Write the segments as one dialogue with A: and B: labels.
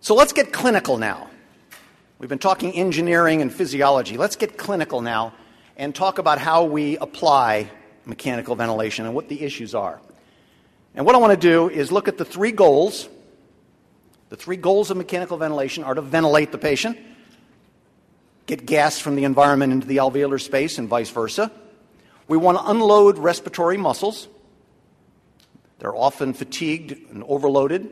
A: So let's get clinical now. We've been talking engineering and physiology. Let's get clinical now and talk about how we apply mechanical ventilation and what the issues are. And what I want to do is look at the three goals. The three goals of mechanical ventilation are to ventilate the patient, get gas from the environment into the alveolar space and vice versa. We want to unload respiratory muscles. They're often fatigued and overloaded.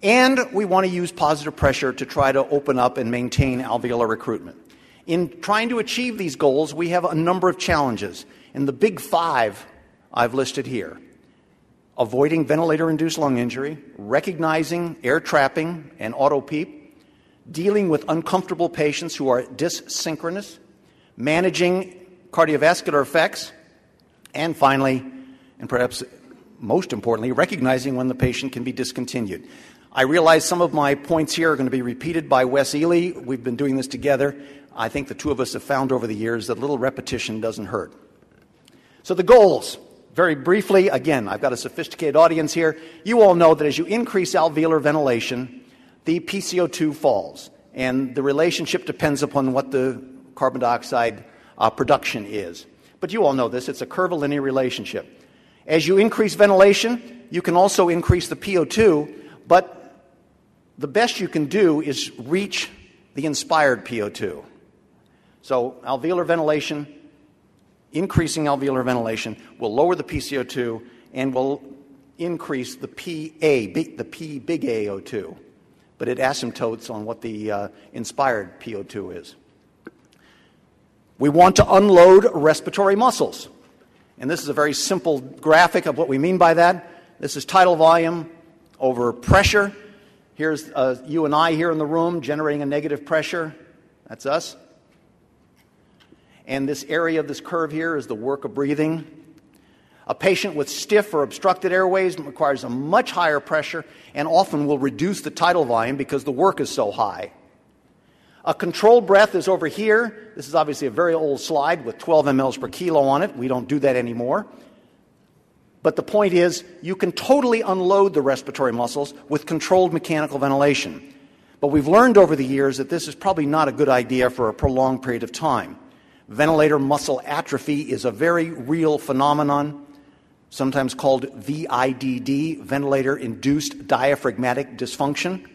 A: And we want to use positive pressure to try to open up and maintain alveolar recruitment. In trying to achieve these goals, we have a number of challenges. And the big five I've listed here: avoiding ventilator-induced lung injury, recognizing air trapping and auto-PEEP, dealing with uncomfortable patients who are dyssynchronous, managing cardiovascular effects, and finally, and perhaps most importantly, recognizing when the patient can be discontinued. I realize some of my points here are going to be repeated by Wes Ely. We've been doing this together. I think the two of us have found over the years that a little repetition doesn't hurt. So the goals, very briefly, again, I've got a sophisticated audience here. You all know that as you increase alveolar ventilation, the PCO2 falls, and the relationship depends upon what the carbon dioxide production is. But you all know this. It's a curvilinear relationship. As you increase ventilation, you can also increase the PO2, but the best you can do is reach the inspired PO2. So alveolar ventilation, increasing alveolar ventilation will lower the PCO2 and will increase the P big AO2, but it asymptotes on what the inspired PO2 is. We want to unload respiratory muscles. And this is a very simple graphic of what we mean by that. This is tidal volume over pressure. Here's you and I here in the room generating a negative pressure. That's us. And this area of this curve here is the work of breathing. A patient with stiff or obstructed airways requires a much higher pressure and often will reduce the tidal volume because the work is so high. A controlled breath is over here. This is obviously a very old slide with 12 mLs per kilo on it. We don't do that anymore. But the point is, you can totally unload the respiratory muscles with controlled mechanical ventilation. But we've learned over the years that this is probably not a good idea for a prolonged period of time. Ventilator muscle atrophy is a very real phenomenon, sometimes called VIDD, ventilator-induced diaphragmatic dysfunction.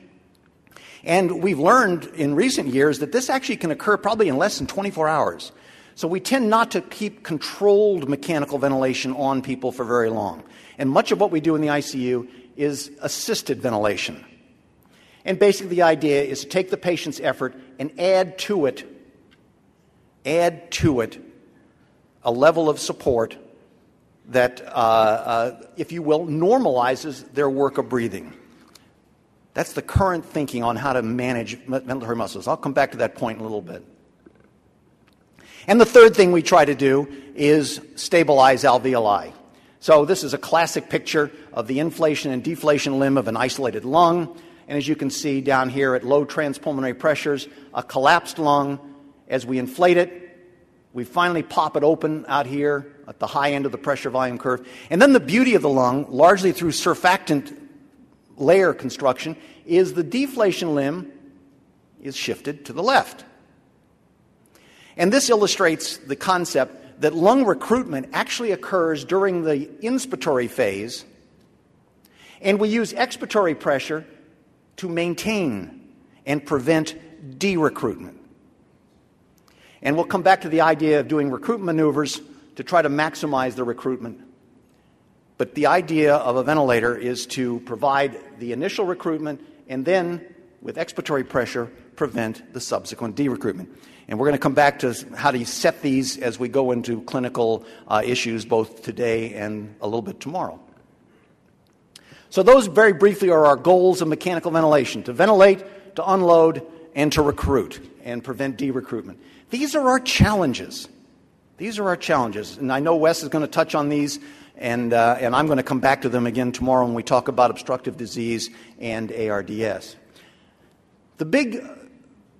A: And we've learned in recent years that this actually can occur probably in less than 24 hours. So we tend not to keep controlled mechanical ventilation on people for very long. And much of what we do in the ICU is assisted ventilation. And basically the idea is to take the patient's effort and add to it a level of support that, if you will, normalizes their work of breathing. That's the current thinking on how to manage ventilatory muscles. I'll come back to that point in a little bit. And the third thing we try to do is stabilize alveoli. So this is a classic picture of the inflation and deflation limb of an isolated lung. And as you can see down here at low transpulmonary pressures, a collapsed lung. As we inflate it, we finally pop it open out here at the high end of the pressure volume curve. And then the beauty of the lung, largely through surfactant layer construction, is the deflation limb is shifted to the left. And this illustrates the concept that lung recruitment actually occurs during the inspiratory phase, and we use expiratory pressure to maintain and prevent de-recruitment. And we'll come back to the idea of doing recruitment maneuvers to try to maximize the recruitment. But the idea of a ventilator is to provide the initial recruitment and then, with expiratory pressure, prevent the subsequent de-recruitment. And we're going to come back to how to set these as we go into clinical issues both today and a little bit tomorrow. So those very briefly are our goals of mechanical ventilation: to ventilate, to unload, and to recruit and prevent de-recruitment. These are our challenges. These are our challenges. And I know Wes is going to touch on these, and I'm going to come back to them again tomorrow when we talk about obstructive disease and ARDS. The big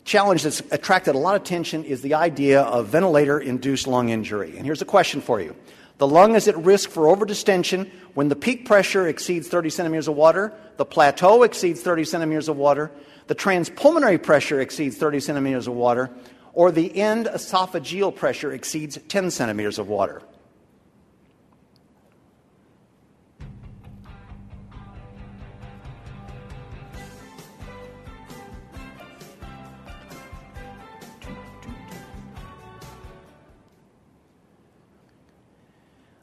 A: challenge that's attracted a lot of attention is the idea of ventilator-induced lung injury. And here's a question for you. The lung is at risk for overdistension when the peak pressure exceeds 30 centimeters of water, the plateau exceeds 30 centimeters of water, the transpulmonary pressure exceeds 30 centimeters of water, or the end esophageal pressure exceeds 10 centimeters of water.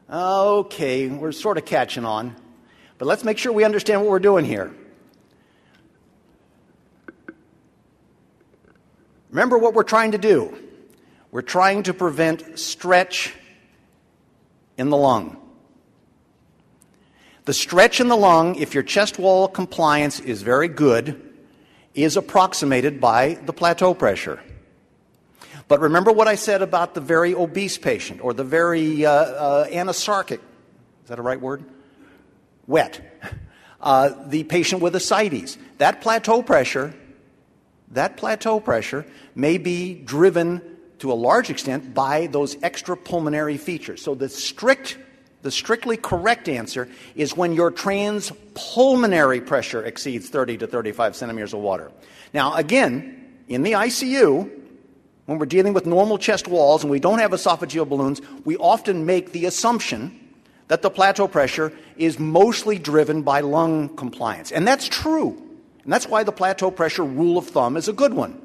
A: Okay, we're sort of catching on, but let's make sure we understand what we're doing here. Remember what we're trying to do. We're trying to prevent stretch in the lung. The stretch in the lung, if your chest wall compliance is very good, is approximated by the plateau pressure. But remember what I said about the very obese patient or the very anasarchic, is that a right word? Wet. The patient with ascites. That plateau pressure may be driven to a large extent by those extrapulmonary features. So the strictly correct answer is when your transpulmonary pressure exceeds 30 to 35 centimeters of water. Now, again, in the ICU, when we're dealing with normal chest walls and we don't have esophageal balloons, we often make the assumption that the plateau pressure is mostly driven by lung compliance. And that's true. And that's why the plateau pressure rule of thumb is a good one.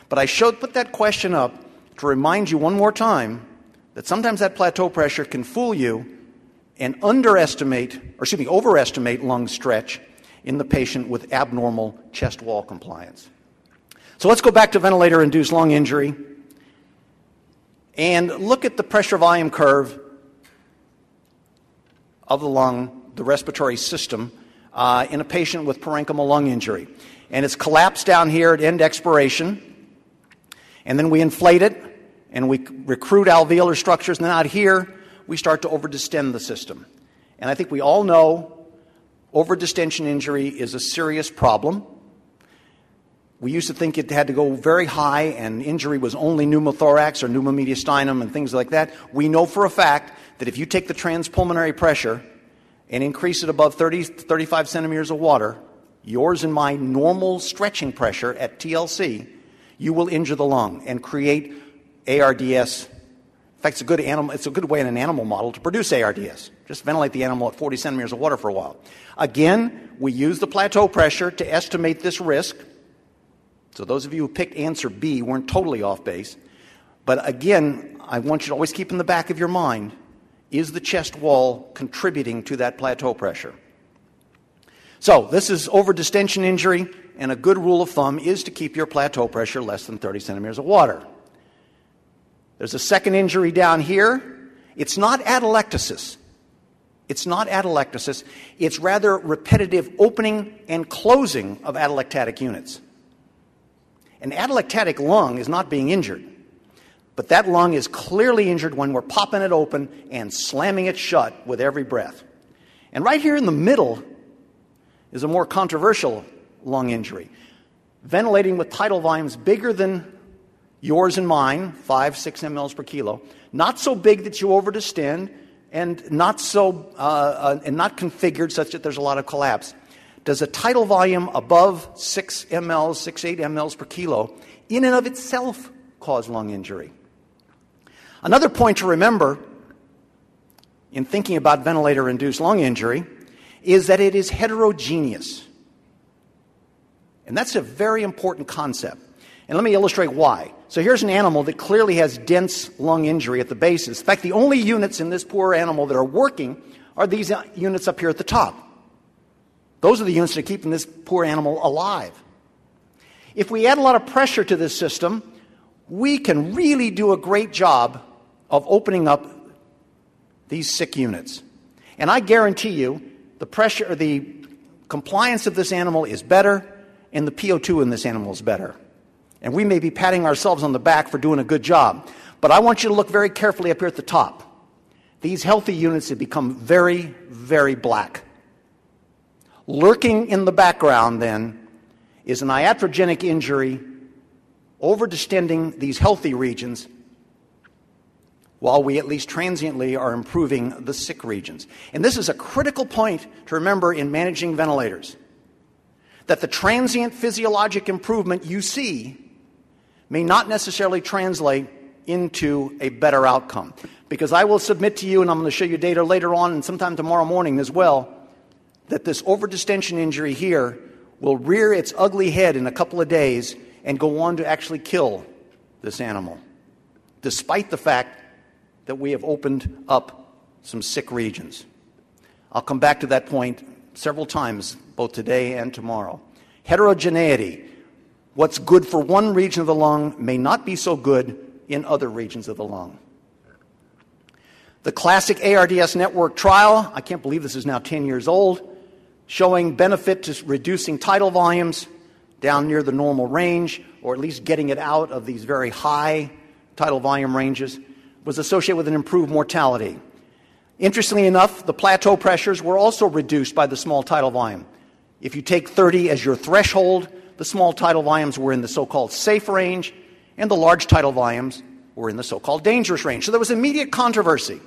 A: But I put that question up to remind you one more time that sometimes that plateau pressure can fool you and overestimate lung stretch in the patient with abnormal chest wall compliance. So let's go back to ventilator-induced lung injury and look at the pressure volume curve of the lung, the respiratory system, in a patient with parenchymal lung injury. And it's collapsed down here at end expiration, and then we inflate it, and we recruit alveolar structures, and then out here, we start to overdistend the system. And I think we all know overdistension injury is a serious problem. We used to think it had to go very high and injury was only pneumothorax or pneumomediastinum and things like that. We know for a fact that if you take the transpulmonary pressure and increase it above 30 to 35 centimeters of water, yours and my normal stretching pressure at TLC, you will injure the lung and create ARDS. In fact, it's a good way in an animal model to produce ARDS. Just ventilate the animal at 40 centimeters of water for a while. Again, we use the plateau pressure to estimate this risk. So those of you who picked answer B weren't totally off base. But again, I want you to always keep in the back of your mind, is the chest wall contributing to that plateau pressure? So this is overdistension injury, and a good rule of thumb is to keep your plateau pressure less than 30 centimeters of water. There's a second injury down here. It's not atelectasis. It's rather repetitive opening and closing of atelectatic units. An atelectatic lung is not being injured, but that lung is clearly injured when we're popping it open and slamming it shut with every breath. And right here in the middle is a more controversial lung injury. Ventilating with tidal volumes bigger than yours and mine, 5-6 mLs per kilo, not so big that you overdistend, and not configured such that there's a lot of collapse. Does a tidal volume above 6 mLs, 6-8 mLs per kilo, in and of itself cause lung injury? Another point to remember in thinking about ventilator-induced lung injury is that it is heterogeneous. And that's a very important concept. And let me illustrate why. So here's an animal that clearly has dense lung injury at the basis. In fact, the only units in this poor animal that are working are these units up here at the top. Those are the units that are keeping this poor animal alive. If we add a lot of pressure to this system, we can really do a great job of opening up these sick units. And I guarantee you, the pressure, or the compliance of this animal is better, and the PO2 in this animal is better. And we may be patting ourselves on the back for doing a good job. But I want you to look very carefully up here at the top. These healthy units have become very, very black. Lurking in the background, then, is an iatrogenic injury overdistending these healthy regions while we at least transiently are improving the sick regions. And this is a critical point to remember in managing ventilators, that the transient physiologic improvement you see may not necessarily translate into a better outcome. Because I will submit to you, and I'm going to show you data later on and sometime tomorrow morning as well, that this overdistension injury here will rear its ugly head in a couple of days and go on to actually kill this animal, despite the fact that we have opened up some sick regions. I'll come back to that point several times, both today and tomorrow. Heterogeneity. What's good for one region of the lung may not be so good in other regions of the lung. The classic ARDS network trial, I can't believe this is now 10 years old, showing benefit to reducing tidal volumes down near the normal range, or at least getting it out of these very high tidal volume ranges, was associated with an improved mortality. Interestingly enough, the plateau pressures were also reduced by the small tidal volume. If you take 30 as your threshold, the small tidal volumes were in the so-called safe range, and the large tidal volumes were in the so-called dangerous range. So there was immediate controversy.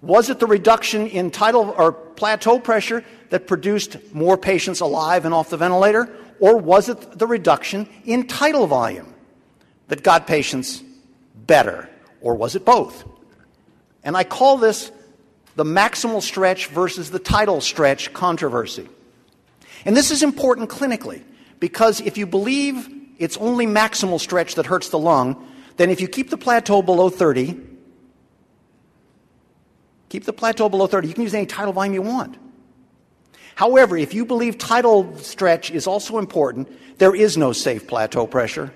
A: Was it the reduction in tidal or plateau pressure that produced more patients alive and off the ventilator, or was it the reduction in tidal volume that got patients better, or was it both? And I call this the maximal stretch versus the tidal stretch controversy. And this is important clinically, because if you believe it's only maximal stretch that hurts the lung, then if you keep the plateau below 30, you can use any tidal volume you want. However, if you believe tidal stretch is also important, there is no safe plateau pressure,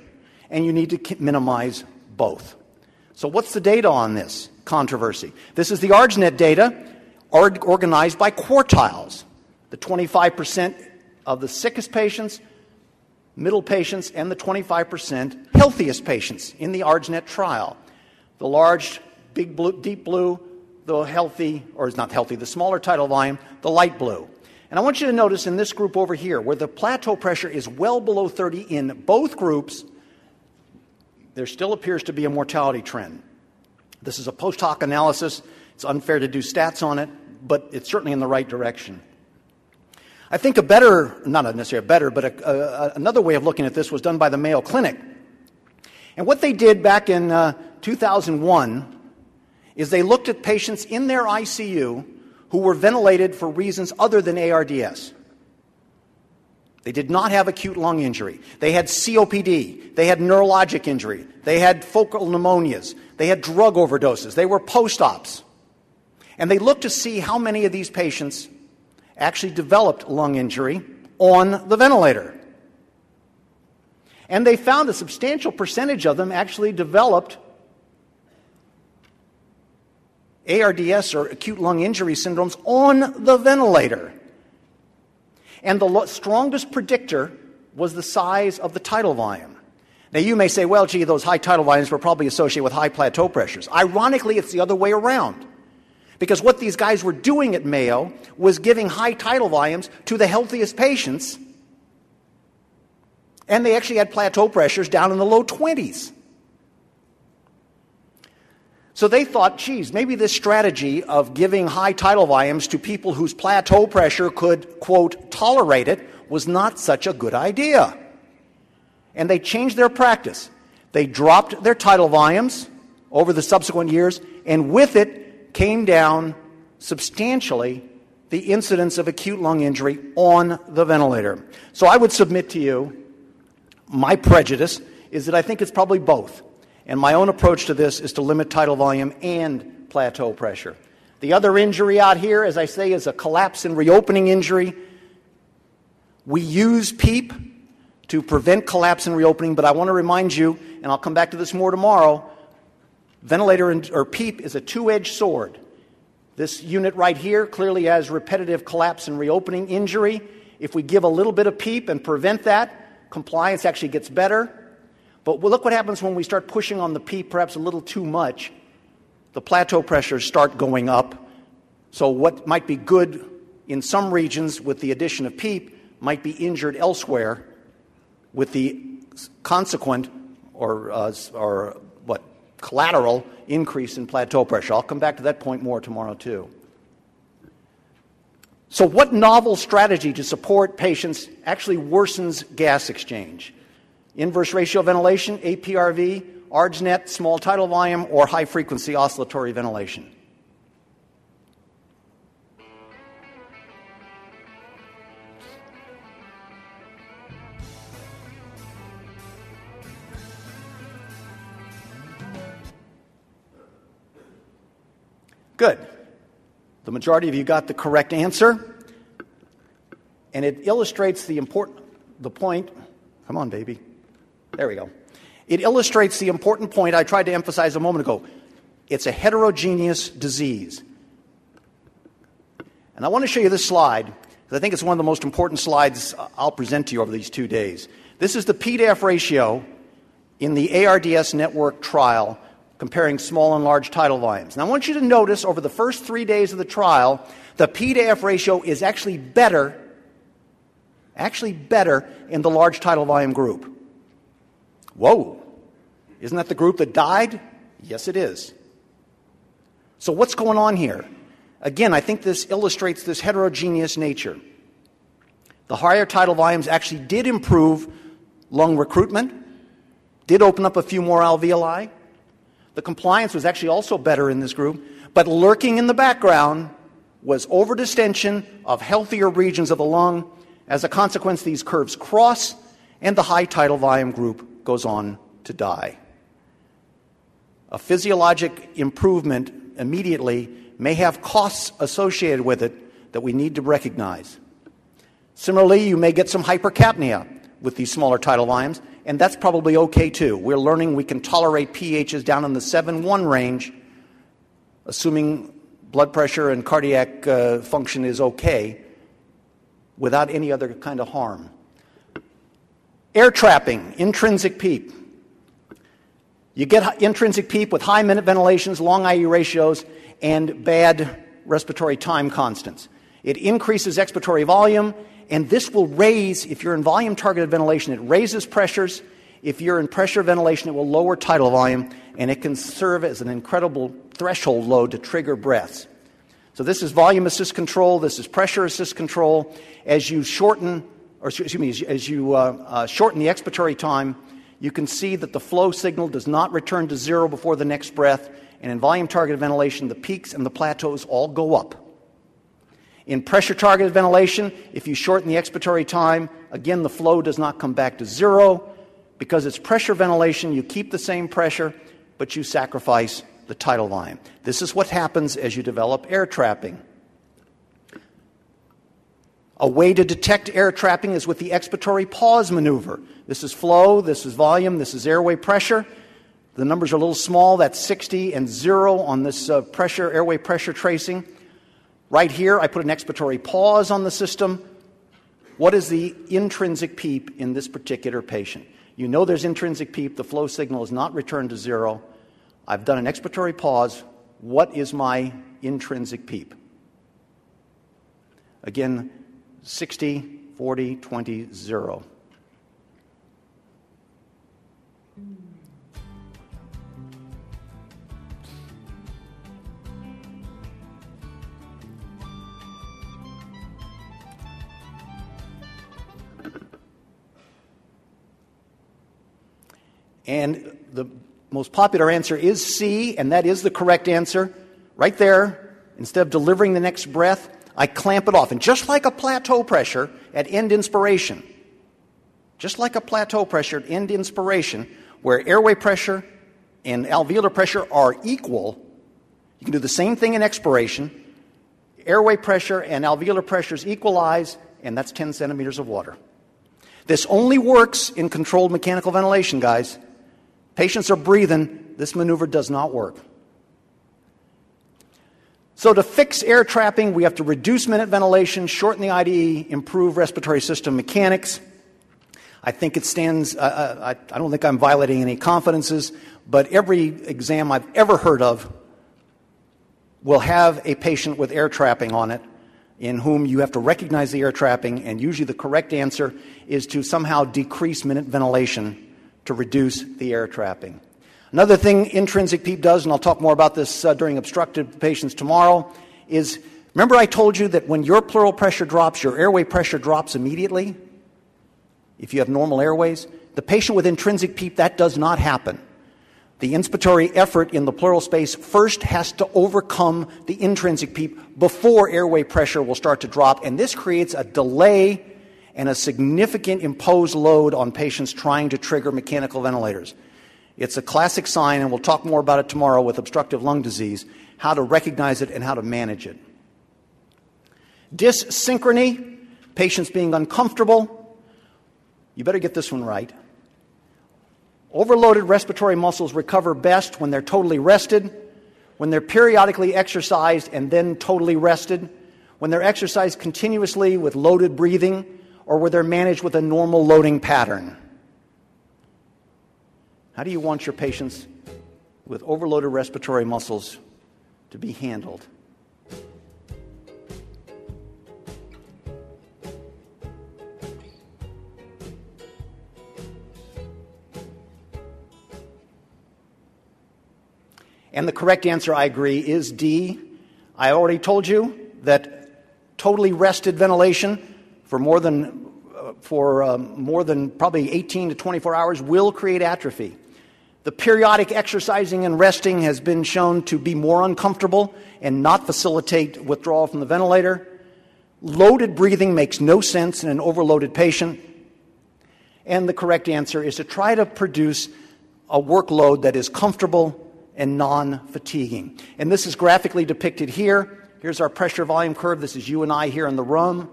A: and you need to minimize both. So what's the data on this controversy? This is the ARDSNet data organized by quartiles. The 25% of the sickest patients, middle patients, and the 25% healthiest patients in the ARDSNet trial. The large, big blue, deep blue, the healthy, or is not healthy, the smaller tidal volume, the light blue. And I want you to notice in this group over here, where the plateau pressure is well below 30 in both groups, there still appears to be a mortality trend. This is a post hoc analysis. It's unfair to do stats on it, but it's certainly in the right direction. I think a better, not necessarily a better, but another way of looking at this was done by the Mayo Clinic. And what they did back in 2001 is they looked at patients in their ICU who were ventilated for reasons other than ARDS. They did not have acute lung injury. They had COPD. They had neurologic injury. They had focal pneumonias. They had drug overdoses. They were post-ops. And they looked to see how many of these patients actually developed lung injury on the ventilator. And they found a substantial percentage of them actually developed ARDS, or acute lung injury syndromes, on the ventilator. And the strongest predictor was the size of the tidal volume. Now, you may say, well, gee, those high tidal volumes were probably associated with high plateau pressures. Ironically, it's the other way around. Because what these guys were doing at Mayo was giving high tidal volumes to the healthiest patients, and they actually had plateau pressures down in the low 20s. So they thought, geez, maybe this strategy of giving high tidal volumes to people whose plateau pressure could, quote, tolerate it was not such a good idea. And they changed their practice. They dropped their tidal volumes over the subsequent years, and with it came down substantially the incidence of acute lung injury on the ventilator. So I would submit to you, my prejudice is that I think it's probably both. And my own approach to this is to limit tidal volume and plateau pressure. The other injury out here, as I say, is a collapse and reopening injury. We use PEEP to prevent collapse and reopening, but I want to remind you, and I'll come back to this more tomorrow, ventilator or PEEP is a two-edged sword. This unit right here clearly has repetitive collapse and reopening injury. If we give a little bit of PEEP and prevent that, compliance actually gets better. But look what happens when we start pushing on the PEEP perhaps a little too much. The plateau pressures start going up. So what might be good in some regions with the addition of PEEP might be injured elsewhere with the consequent collateral increase in plateau pressure. I'll come back to that point more tomorrow, too. So what novel strategy to support patients actually worsens gas exchange? Inverse ratio ventilation, APRV, ARDSNet, small tidal volume, or high-frequency oscillatory ventilation? Good. The majority of you got the correct answer, and it illustrates the point. Come on, baby. There we go. It illustrates the important point I tried to emphasize a moment ago. It's a heterogeneous disease. And I want to show you this slide, because I think it's one of the most important slides I'll present to you over these 2 days. This is the P/F ratio in the ARDS network trial comparing small and large tidal volumes. Now, I want you to notice over the first 3 days of the trial, the P/F ratio is actually better in the large tidal volume group. Whoa! Isn't that the group that died? Yes, it is. So what's going on here? Again, I think this illustrates this heterogeneous nature. The higher tidal volumes actually did improve lung recruitment, did open up a few more alveoli. The compliance was actually also better in this group, but lurking in the background was overdistension of healthier regions of the lung. As a consequence, these curves cross, and the high tidal volume group goes on to die. A physiologic improvement immediately may have costs associated with it that we need to recognize. Similarly, you may get some hypercapnia with these smaller tidal volumes, and that's probably okay too. We're learning we can tolerate pHs down in the 7-1 range, assuming blood pressure and cardiac function is okay, without any other kind of harm. Air trapping, intrinsic PEEP. You get intrinsic PEEP with high minute ventilations, long IE ratios, and bad respiratory time constants. It increases expiratory volume, and this will raise, if you're in volume-targeted ventilation, it raises pressures. If you're in pressure ventilation, it will lower tidal volume, and it can serve as an incredible threshold load to trigger breaths. So this is volume assist control. This is pressure assist control. As you shorten, shorten the expiratory time, you can see that the flow signal does not return to zero before the next breath, and in volume-targeted ventilation, the peaks and the plateaus all go up. In pressure-targeted ventilation, if you shorten the expiratory time, again, the flow does not come back to zero. Because it's pressure ventilation, you keep the same pressure, but you sacrifice the tidal volume. This is what happens as you develop air trapping. A way to detect air trapping is with the expiratory pause maneuver. This is flow, this is volume, this is airway pressure. The numbers are a little small. That's 60 and 0 on this airway pressure tracing. Right here, I put an expiratory pause on the system. What is the intrinsic PEEP in this particular patient? You know there's intrinsic PEEP. The flow signal is not returned to zero. I've done an expiratory pause. What is my intrinsic PEEP? Again, 60, 40, 20, 0. And the most popular answer is C, and that is the correct answer. Right there, instead of delivering the next breath, I clamp it off. And just like a plateau pressure at end inspiration, where airway pressure and alveolar pressure are equal, you can do the same thing in expiration. Airway pressure and alveolar pressures equalize, and that's 10 centimeters of water. This only works in controlled mechanical ventilation, guys. Patients are breathing. This maneuver does not work. So to fix air trapping, we have to reduce minute ventilation, shorten the IDE, improve respiratory system mechanics. I think it stands, I don't think I'm violating any confidences, but every exam I've ever heard of will have a patient with air trapping on it, in whom you have to recognize the air trapping, and usually the correct answer is to somehow decrease minute ventilation to reduce the air trapping. Another thing intrinsic PEEP does, and I'll talk more about this during obstructive patients tomorrow, is remember I told you that when your pleural pressure drops, your airway pressure drops immediately? If you have normal airways? The patient with intrinsic PEEP, that does not happen. The inspiratory effort in the pleural space first has to overcome the intrinsic PEEP before airway pressure will start to drop, and this creates a delay and a significant imposed load on patients trying to trigger mechanical ventilators. It's a classic sign, and we'll talk more about it tomorrow with obstructive lung disease, how to recognize it and how to manage it. Dyssynchrony, patients being uncomfortable. You better get this one right. Overloaded respiratory muscles recover best when they're totally rested, when they're periodically exercised and then totally rested, when they're exercised continuously with loaded breathing, or where they're managed with a normal loading pattern. How do you want your patients with overloaded respiratory muscles to be handled? And the correct answer, I agree, is D. I already told you that totally rested ventilation for more than probably 18 to 24 hours will create atrophy. The periodic exercising and resting has been shown to be more uncomfortable and not facilitate withdrawal from the ventilator. Loaded breathing makes no sense in an overloaded patient. And the correct answer is to try to produce a workload that is comfortable and non-fatiguing. And this is graphically depicted here. Here's our pressure volume curve. This is you and I here in the room.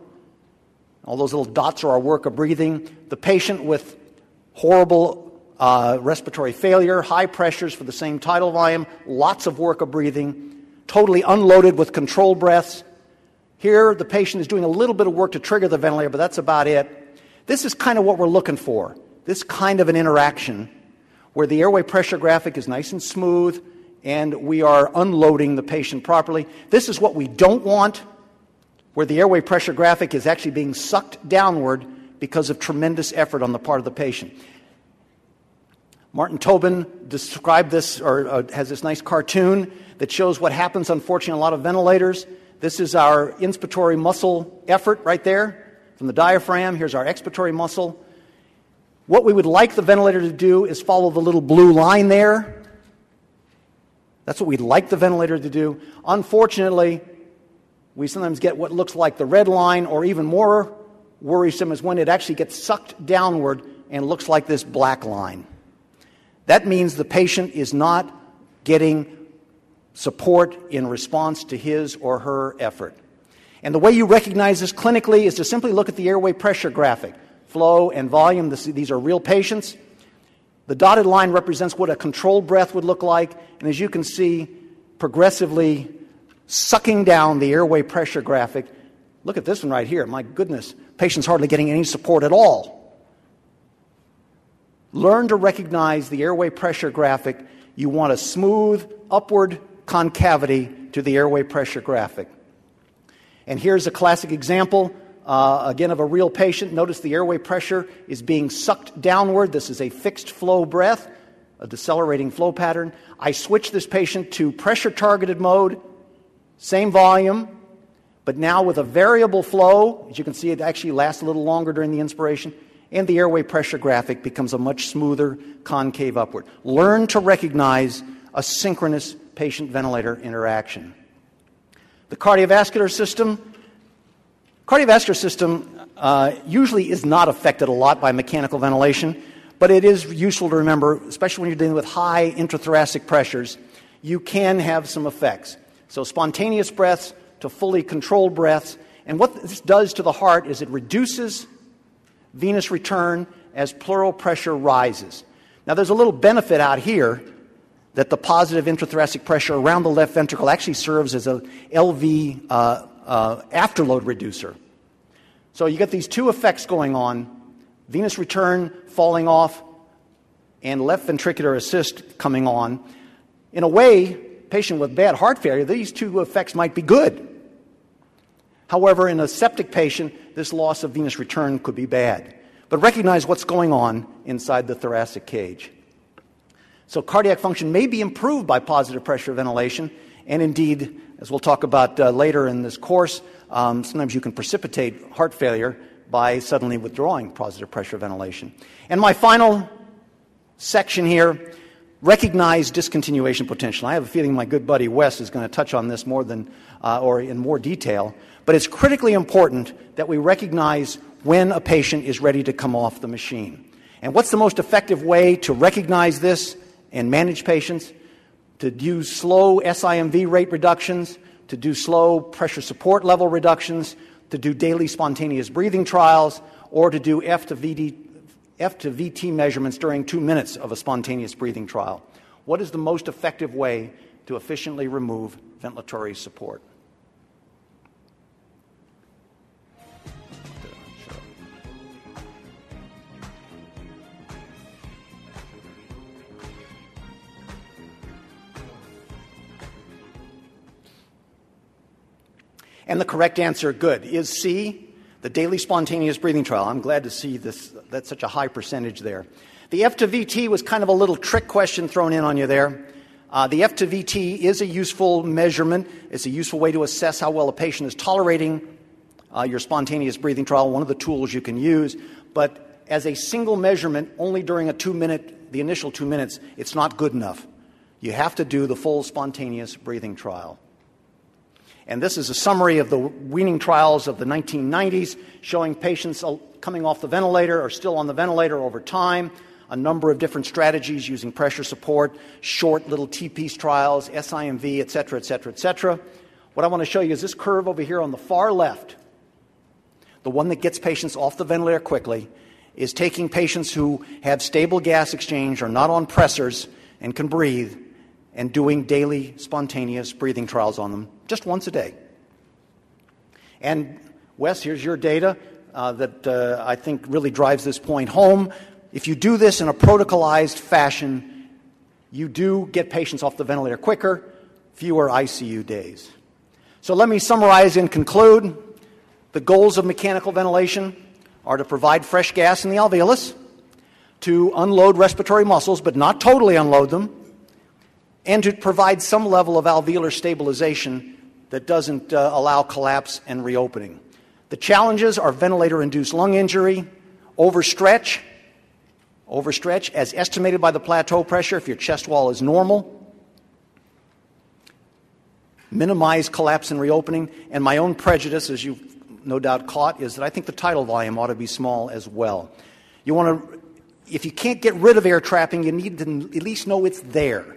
A: All those little dots are our work of breathing. The patient with horrible respiratory failure, high pressures for the same tidal volume, lots of work of breathing, totally unloaded with controlled breaths. Here, the patient is doing a little bit of work to trigger the ventilator, but that's about it. This is kind of what we're looking for, this kind of an interaction where the airway pressure graphic is nice and smooth and we are unloading the patient properly. This is what we don't want, where the airway pressure graphic is actually being sucked downward because of tremendous effort on the part of the patient. Martin Tobin described this, or has this nice cartoon that shows what happens, unfortunately, on a lot of ventilators. This is our inspiratory muscle effort right there from the diaphragm. Here's our expiratory muscle. What we would like the ventilator to do is follow the little blue line there. That's what we'd like the ventilator to do. Unfortunately, we sometimes get what looks like the red line, or even more worrisome is when it actually gets sucked downward and looks like this black line. That means the patient is not getting support in response to his or her effort. And the way you recognize this clinically is to simply look at the airway pressure graphic. Flow and volume, these are real patients. The dotted line represents what a controlled breath would look like, and as you can see, progressively sucking down the airway pressure graphic. Look at this one right here. My goodness, patient's hardly getting any support at all. Learn to recognize the airway pressure graphic. You want a smooth upward concavity to the airway pressure graphic. And here's a classic example, again, of a real patient. Notice the airway pressure is being sucked downward. This is a fixed flow breath, a decelerating flow pattern. I switch this patient to pressure-targeted mode, same volume, but now with a variable flow. As you can see, it actually lasts a little longer during the inspiration, and the airway pressure graphic becomes a much smoother concave upward. Learn to recognize a synchronous patient-ventilator interaction. The cardiovascular system usually is not affected a lot by mechanical ventilation, but it is useful to remember, especially when you're dealing with high intrathoracic pressures, you can have some effects. So spontaneous breaths to fully controlled breaths. And what this does to the heart is it reduces venous return as pleural pressure rises. Now there's a little benefit out here that the positive intrathoracic pressure around the left ventricle actually serves as a LV afterload reducer. So you get these two effects going on, venous return falling off and left ventricular assist coming on. In a way, patient with bad heart failure, these two effects might be good. However, in a septic patient, this loss of venous return could be bad. But recognize what's going on inside the thoracic cage. So cardiac function may be improved by positive pressure ventilation, and indeed, as we'll talk about later in this course, sometimes you can precipitate heart failure by suddenly withdrawing positive pressure ventilation. And my final section here, recognize discontinuation potential. I have a feeling my good buddy Wes is going to touch on this more than, or in more detail, but it's critically important that we recognize when a patient is ready to come off the machine. And what's the most effective way to recognize this and manage patients? To use slow SIMV rate reductions, to do slow pressure support level reductions, to do daily spontaneous breathing trials, or to do F to VT measurements during 2 minutes of a spontaneous breathing trial. What is the most effective way to efficiently remove ventilatory support? And the correct answer, good, is C, the daily spontaneous breathing trial. I'm glad to see this. That's such a high percentage there. The F to VT was kind of a little trick question thrown in on you there. The F to VT is a useful measurement. It's a useful way to assess how well a patient is tolerating your spontaneous breathing trial, one of the tools you can use. But as a single measurement, only during the initial 2 minutes, it's not good enough. You have to do the full spontaneous breathing trial. And this is a summary of the weaning trials of the 1990s, showing patients coming off the ventilator or still on the ventilator over time, a number of different strategies using pressure support, short little T-piece trials, SIMV, et cetera, et cetera, et cetera. What I want to show you is this curve over here on the far left, the one that gets patients off the ventilator quickly, is taking patients who have stable gas exchange, are not on pressors, and can breathe, and doing daily spontaneous breathing trials on them just once a day. And Wes, here's your data that I think really drives this point home. If you do this in a protocolized fashion, you do get patients off the ventilator quicker, fewer ICU days. So let me summarize and conclude. The goals of mechanical ventilation are to provide fresh gas in the alveolus, to unload respiratory muscles but not totally unload them, and to provide some level of alveolar stabilization that doesn't allow collapse and reopening. The challenges are ventilator-induced lung injury, overstretch as estimated by the plateau pressure if your chest wall is normal, minimize collapse and reopening, and my own prejudice, as you've no doubt caught, is that I think the tidal volume ought to be small as well. If you can't get rid of air trapping, you need to at least know it's there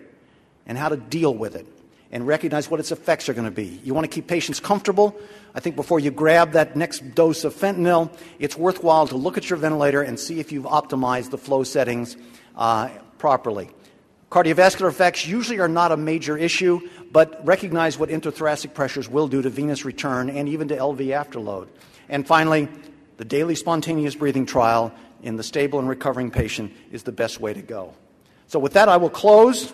A: and how to deal with it and recognize what its effects are going to be. You want to keep patients comfortable. I think before you grab that next dose of fentanyl, it's worthwhile to look at your ventilator and see if you've optimized the flow settings properly. Cardiovascular effects usually are not a major issue, but recognize what intrathoracic pressures will do to venous return and even to LV afterload. And finally, the daily spontaneous breathing trial in the stable and recovering patient is the best way to go. So with that, I will close.